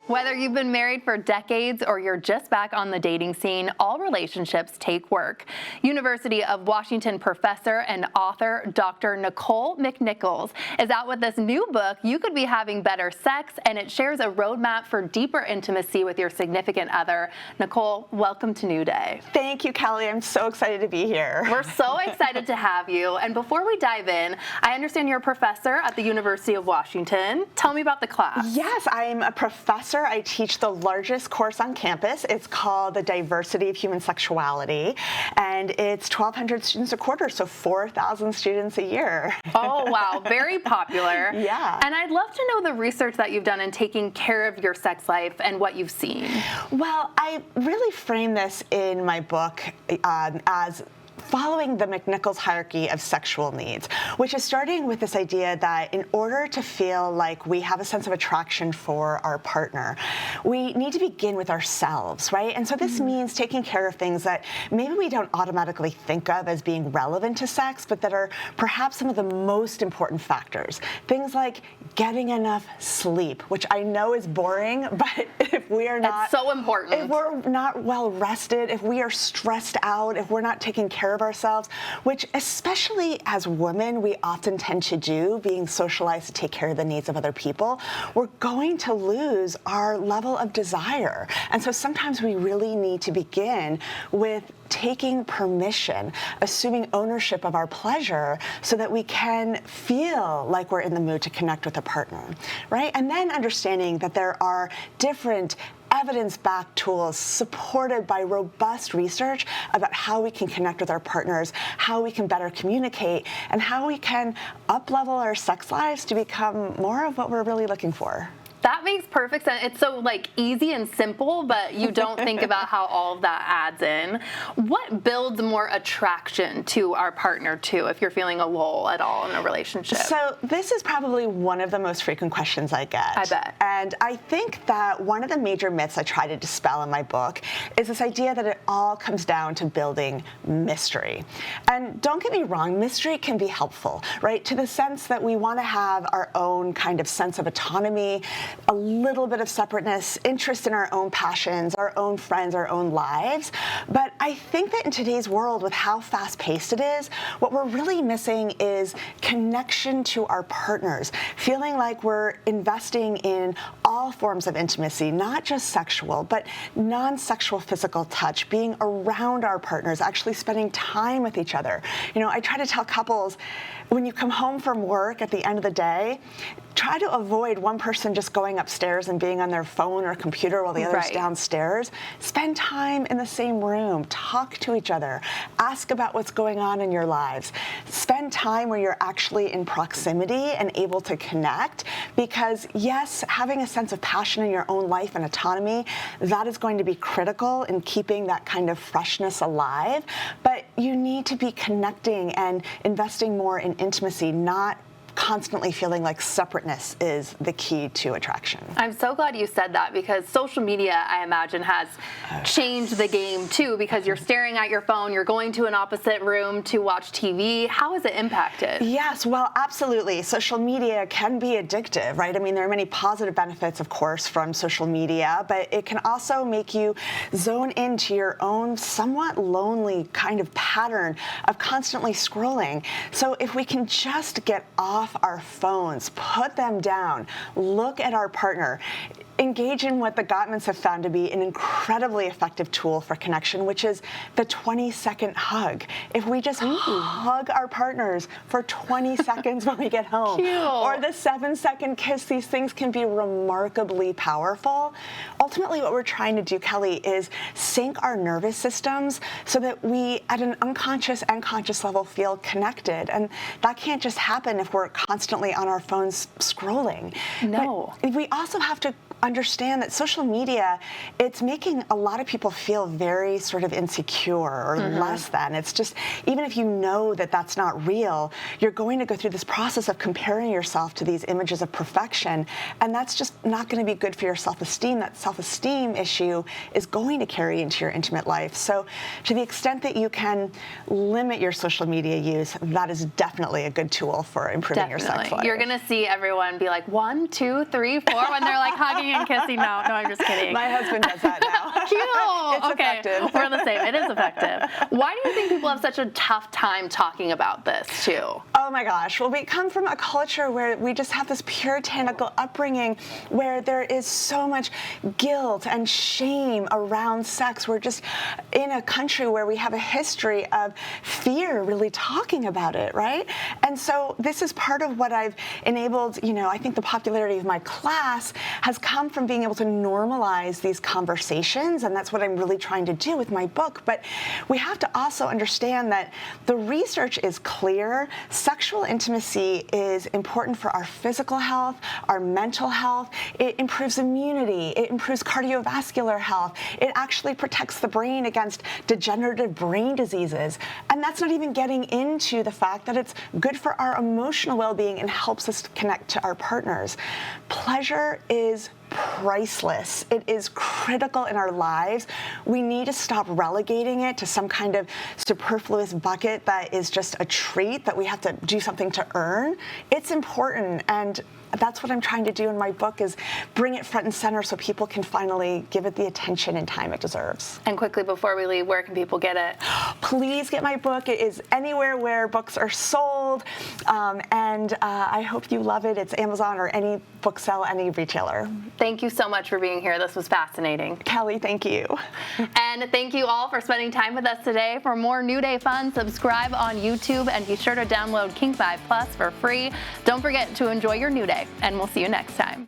Whether you've been married for decades or you're just back on the dating scene, all relationships take work. University of Washington professor and author Dr. Nicole McNichols is out with this new book, You Could Be Having Better Sex, and it shares a roadmap for deeper intimacy with your significant other. Nicole, welcome to New Day. Thank you, Kelly. I'm so excited to be here. We're so excited to have you. And before we dive in, I understand you're a professor at the University of Washington. Tell me about the class. Yes, I'm a professor. I teach the largest course on campus. It's called The Diversity of Human Sexuality, and it's 1,200 students a quarter, so 4,000 students a year. Oh, wow. Very popular. Yeah. And I'd love to know the research that you've done in taking care of your sex life and what you've seen. Well, I really frame this in my book as following the McNichols hierarchy of sexual needs, which is starting with this idea that in order to feel like we have a sense of attraction for our partner, we need to begin with ourselves, right? And so this means taking care of things that maybe we don't automatically think of as being relevant to sex, but that are perhaps some of the most important factors. Things like getting enough sleep, which I know is boring, but if we are not— That's so important. If we're not well rested, if we are stressed out, if we're not taking care of ourselves, which especially as women we often tend to do, being socialized to take care of the needs of other people, we're going to lose our level of desire. And so sometimes we really need to begin with taking permission, assuming ownership of our pleasure so that we can feel like we're in the mood to connect with a partner, right? And then understanding that there are different evidence-backed tools supported by robust research about how we can connect with our partners, how we can better communicate, and how we can up-level our sex lives to become more of what we're really looking for. That makes perfect sense. It's so easy and simple, but you don't think about how all of that adds in. What builds more attraction to our partner too, if you're feeling a lull at all in a relationship? So this is probably one of the most frequent questions I get. I bet. And I think that one of the major myths I try to dispel in my book is this idea that it all comes down to building mystery. And don't get me wrong, mystery can be helpful, right? To the sense that we want to have our own kind of sense of autonomy, a little bit of separateness, interest in our own passions, our own friends, our own lives. But I think that in today's world, with how fast-paced it is, what we're really missing is connection to our partners, feeling like we're investing in all forms of intimacy, not just sexual, but non-sexual physical touch, being around our partners, actually spending time with each other. You know, I try to tell couples, when you come home from work at the end of the day, try to avoid one person just going upstairs and being on their phone or computer while the other's downstairs. Spend time in the same room. Talk to each other. Ask about what's going on in your lives. Spend time where you're actually in proximity and able to connect, because yes, having a sense of passion in your own life and autonomy, that is going to be critical in keeping that kind of freshness alive. But you need to be connecting and investing more in intimacy, not constantly feeling like separateness is the key to attraction. I'm so glad you said that, because social media, I imagine, has changed the game too, because you're staring at your phone, you're going to an opposite room to watch TV. How has it impacted? Yes, well, absolutely. Social media can be addictive, right? I mean, there are many positive benefits, of course, from social media, but it can also make you zone into your own somewhat lonely kind of pattern of constantly scrolling. So if we can just get off our phones, put them down, look at our partner, engage in what the Gottmans have found to be an incredibly effective tool for connection, which is the 20-second hug. If we just hug our partners for 20 seconds when we get home, or the 7-second kiss, these things can be remarkably powerful. Ultimately, what we're trying to do, Kelly, is sync our nervous systems so that we, at an unconscious and conscious level, feel connected. And that can't just happen if we're constantly on our phones scrolling. No. But we also have to understand that social media, it's making a lot of people feel very sort of insecure or less than. It's just, even if you know that that's not real, you're going to go through this process of comparing yourself to these images of perfection, and that's just not going to be good for your self-esteem. That self-esteem issue is going to carry into your intimate life. So to the extent that you can limit your social media use, that is definitely a good tool for improving your sex life. You're going to see everyone be like 1, 2, 3, 4 when they're like hugging hugging and kissing. No, I'm just kidding. My husband does that now. Cute. It's Okay, effective. we're the same. It is effective. Why do you think people have such a tough time talking about this too? Oh my gosh. Well, we come from a culture where we just have this puritanical upbringing where there is so much guilt and shame around sex. We're just in a country where we have a history of fear really talking about it, right? And so this is part of what I've enabled, I think the popularity of my class has come from being able to normalize these conversations, and that's what I'm really trying to do with my book. But we have to also understand that the research is clear. Sexual intimacy is important for our physical health, our mental health. It improves immunity. It improves cardiovascular health. It actually protects the brain against degenerative brain diseases. And that's not even getting into the fact that it's good for our emotional well-being and helps us connect to our partners. Pleasure is priceless. It is critical in our lives. We need to stop relegating it to some kind of superfluous bucket that is just a treat that we have to do something to earn. It's important, and that's what I'm trying to do in my book, is bring it front and center so people can finally give it the attention and time it deserves. And quickly before we leave, where can people get it? Please get my book. It is anywhere where books are sold, and I hope you love it. It's Amazon or any bookseller, any retailer. Thank you so much for being here. This was fascinating. Kelly, thank you. And thank you all for spending time with us today. For more New Day fun, subscribe on YouTube and be sure to download King 5 Plus for free. Don't forget to enjoy your new day, and we'll see you next time.